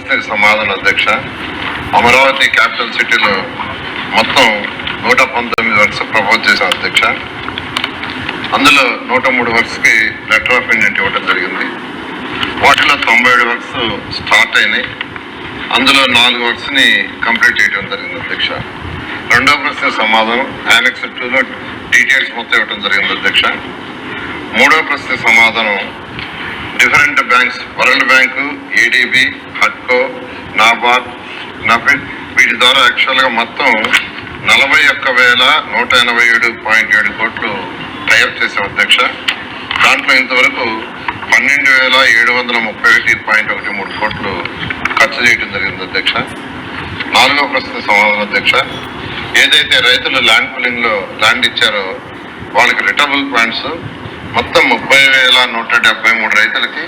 ప్రశ్నకు సమాధానం అధ్యక్ష. అమరావతి క్యాపిటల్ సిటీలో మొత్తం 119 వర్క్స్ ప్రపోజ్ చేశాం అధ్యక్ష. అందులో 103 వర్క్స్కి లెటర్ ఆఫ్ ఇంటెంట్ ఇవ్వడం జరిగింది. వాటిలో 97 వర్క్స్ స్టార్ట్ అయినాయి. అందులో 4 వర్క్స్ని కంప్లీట్ చేయడం జరిగింది అధ్యక్ష. రెండో ప్రశ్న సమాధానం యానెక్స్ 2లో డీటెయిల్స్ మొత్తం ఇవ్వడం జరిగింది అధ్యక్ష. మూడో ప్రశ్న సమాధానం different banks, world bank, ADB, హడ్కో, నాబార్డ్, నఫెడ్ వీటి ద్వారా యాక్చువల్గా మొత్తం 41,187.7 కోట్లు టైఅప్ చేసాం అధ్యక్ష. దాంట్లో ఇంతవరకు 12,731.13 కోట్లు ఖర్చు చేయడం జరిగింది అధ్యక్ష. నాలుగో ప్రశ్న సమాధానం అధ్యక్ష. ఏదైతే రైతులు ల్యాండ్ పూలింగ్ లో ల్యాండ్ ఇచ్చారో వాళ్ళకి రిటర్నబుల్ ప్లాంట్స్ మొత్తం 30,173 రైతులకి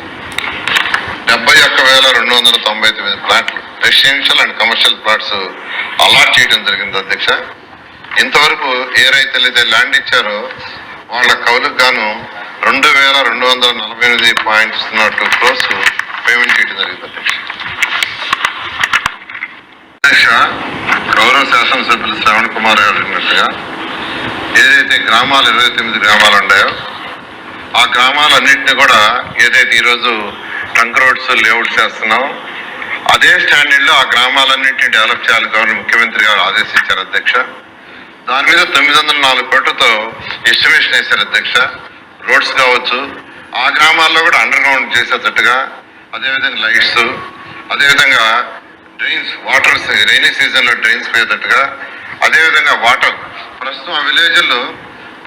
71,299 ప్లాట్లు residential and commercial plots allot చేయడం జరిగింది అధ్యక్ష. ఇంతవరకు ఏ రైతులైతే ల్యాండ్ ఇచ్చారో వాళ్ళ కౌలుకు గాను 2,248.2 crores పేమెంట్ చేయడం జరిగింది అధ్యక్ష. గౌరవ శాసనసభ్యులు శ్రవణ్ కుమార్ గారు అడిగినట్టుగా ఏదైతే గ్రామాలు 29 గ్రామాలు ఉన్నాయో ఆ గ్రామాలన్నింటినీ కూడా ఏదైతే ఈరోజు ట్రంక్ రోడ్స్ లేఅవుట్ చేస్తున్నాం అదే స్టాండర్డ్లో ఆ గ్రామాలన్నింటినీ డెవలప్ చేయాలి గవర్నర్ ముఖ్యమంత్రి గారు ఆదేశించారు అధ్యక్ష. దాని మీద 904 కోట్లతో ఎస్టిమేషన్ వేశారు అధ్యక్ష. రోడ్స్ కావచ్చు, ఆ గ్రామాల్లో కూడా అండర్ గ్రౌండ్ చేసేటట్టుగా, అదేవిధంగా లైట్స్, అదేవిధంగా డ్రైన్స్, వాటర్ రైనీ సీజన్లో డ్రైన్స్ పోయేటట్టుగా, అదేవిధంగా వాటర్ ప్రస్తుతం ఆ విలేజ్లో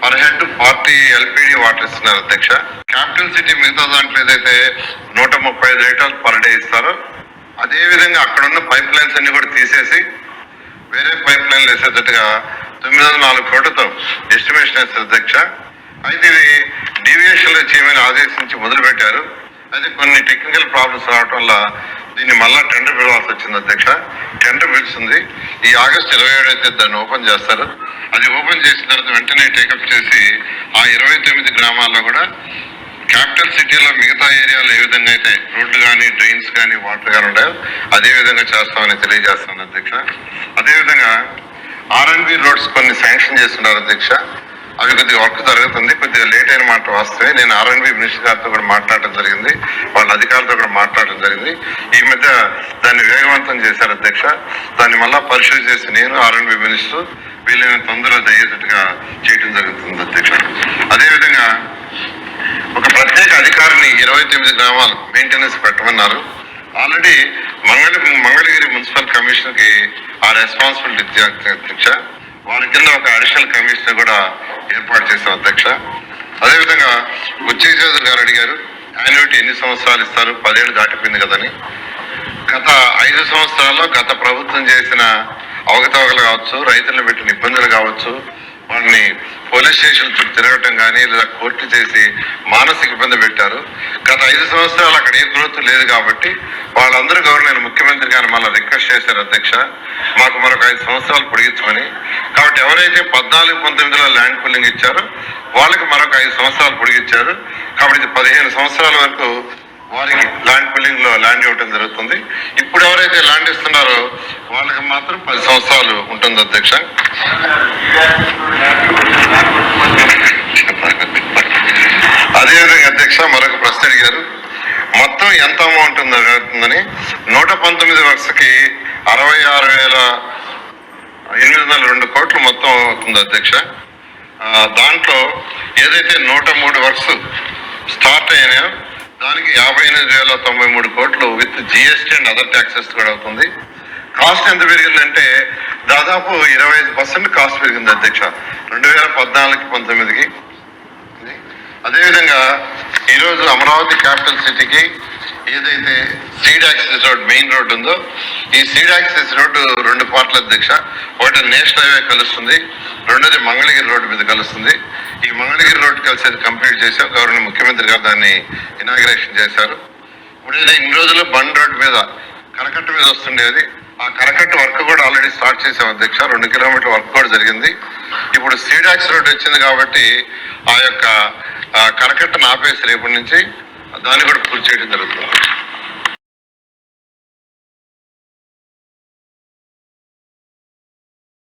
పర్ హెడ్ 40 LPD వాటర్ ఇస్తున్నారు అధ్యక్ష. క్యాపిటల్ సిటీ మిగతా దాంట్లో ఏదైతే 135 లీటర్లు పర్ డే ఇస్తారో అదేవిధంగా అక్కడ ఉన్న పైప్ లైన్స్ అన్ని కూడా తీసేసి వేరే పైప్ లైన్లు వేసేటట్టుగా 904 కోట్లతో ఎస్టిమేషన్ వేస్తారు అధ్యక్ష. అయితే ఇది డీవియేషన్లు చేయమని ఆదేశించి మొదలుపెట్టారు. అయితే కొన్ని టెక్నికల్ ప్రాబ్లమ్స్ రావడం వల్ల దీన్ని మళ్ళా టెండర్ పిలవాల్సి వచ్చింది అధ్యక్ష. టెండర్ పిలుస్తుంది ఈ ఆగస్టు 27 అయితే దాన్ని ఓపెన్ చేస్తారు. అది ఓపెన్ చేసిన తర్వాత వెంటనే టేకప్ చేసి ఆ 29 గ్రామాల్లో కూడా క్యాపిటల్ సిటీలో మిగతా ఏరియాలో ఏ విధంగా అయితే రోడ్లు కానీ, డ్రైన్స్ కానీ, వాటర్ కానీ ఉన్నాయో అదే విధంగా చేస్తామని తెలియజేస్తాను అధ్యక్ష. అదేవిధంగా R&B రోడ్స్ కొన్ని శాంక్షన్ చేస్తున్నారు అధ్యక్ష. అవి కొద్దిగా వర్క్ జరుగుతుంది, కొద్దిగా లేట్ అయిన మాట వాస్తవే. నేను R&B మినిస్టర్ గారితో కూడా మాట్లాడటం జరిగింది, వాళ్ళ అధికారులతో కూడా మాట్లాడటం జరిగింది. ఈ మధ్య దాన్ని వేగవంతం చేశారు అధ్యక్ష. దాన్ని మళ్ళా పరిశీలి చేసి నేను R&B మినిస్టర్ వీళ్ళని తొందరగా అయ్యేటట్టుగా చేయడం జరుగుతుంది అధ్యక్ష. అదేవిధంగా ఒక ప్రత్యేక అధికారిని 29 గ్రామాలు మెయింటెనెన్స్ పెట్టమన్నారు. ఆల్రెడీ మంగళగిరి మున్సిపల్ కమిషనర్ కి ఆ రెస్పాన్సిబిలిటీ అధ్యక్ష. వారి కింద ఒక అడిషనల్ కమిషనర్ కూడా ఏర్పాటు చేశాం అధ్యక్ష. అదేవిధంగా బుచ్చయ్య చౌదరి గారు అడిగారు యాన్యుటీ ఎన్ని సంవత్సరాలు ఇస్తారు, 10 ఏళ్ళు దాటిపోయింది కదని. గత 5 సంవత్సరాల్లో గత ప్రభుత్వం చేసిన అవకతవకలు కావచ్చు, రైతులను పెట్టిన ఇబ్బందులు కావచ్చు, వాళ్ళని పోలీస్ స్టేషన్ చుట్టూ తిరగటం కానీ లేదా కోర్టు చేసి మానసిక ఇబ్బంది పెట్టారు. గత 5 సంవత్సరాలు అక్కడ ఏ గ్రోత్ లేదు కాబట్టి వాళ్ళందరూ గవర్నర్ ముఖ్యమంత్రి గారిని మళ్ళీ రిక్వెస్ట్ చేశారు అధ్యక్ష, మాకు మరొక 5 సంవత్సరాలు పొడిగించమని. కాబట్టి ఎవరైతే 14-19లో ల్యాండ్ పూలింగ్ ఇచ్చారో వాళ్ళకి మరొక 5 సంవత్సరాలు పొడిగించారు. కాబట్టి 15 సంవత్సరాల వరకు వారికి ల్యాండ్ పూలింగ్ లో ల్యాండ్ ఇవ్వడం జరుగుతుంది. ఇప్పుడు ఎవరైతే ల్యాండ్ ఇస్తున్నారో వాళ్ళకి మాత్రం 10 సంవత్సరాలు ఉంటుంది అధ్యక్ష. అదేవిధంగా అధ్యక్ష మరొక ప్రశ్న అడిగారు మొత్తం ఎంత అమౌంట్ ఉందని. 119 వర్క్స్కి 66,802 కోట్లు మొత్తం అవుతుంది అధ్యక్ష. దాంట్లో ఏదైతే 103 వర్క్స్ స్టార్ట్ అయినాయో దానికి 58,093 కోట్లు with GST and other taxes కూడా అవుతుంది. కాస్ట్ ఎంత పెరిగిందంటే దాదాపు 25% కాస్ట్ పెరిగింది అధ్యక్ష 2014-19కి. అదేవిధంగా ఈరోజు అమరావతి క్యాపిటల్ సిటీకి ఏదైతే seed access road main road ఉందో ఈ సీడ్ యాక్సెస్ రోడ్డు 2 పార్ట్ల అధ్యక్ష. ఒకటి నేషనల్ హైవే కలుస్తుంది, రెండోది మంగళగిరి రోడ్డు మీద కలుస్తుంది. ఈ మంగళగిరి రోడ్డు కలిసేది కంప్లీట్ చేశాం. గవర్నర్ ముఖ్యమంత్రి గారు దాన్ని ఇనాగ్రేషన్ చేశారు. ఇప్పుడు ఇన్ని రోజులు బండ్ రోడ్డు మీద కరకట్ట మీద వస్తుండేది, ఆ కరకట్ట వర్క్ కూడా ఆల్రెడీ స్టార్ట్ చేసాం అధ్యక్ష. 2 కిలోమీటర్ల వర్క్ కూడా జరిగింది. ఇప్పుడు సీడాక్స్ రోడ్ వచ్చింది కాబట్టి ఆ యొక్క కరకట్టను ఆపేసి రేపటి నుంచి దాన్ని కూడా పూర్తి చేయడం జరుగుతుంది.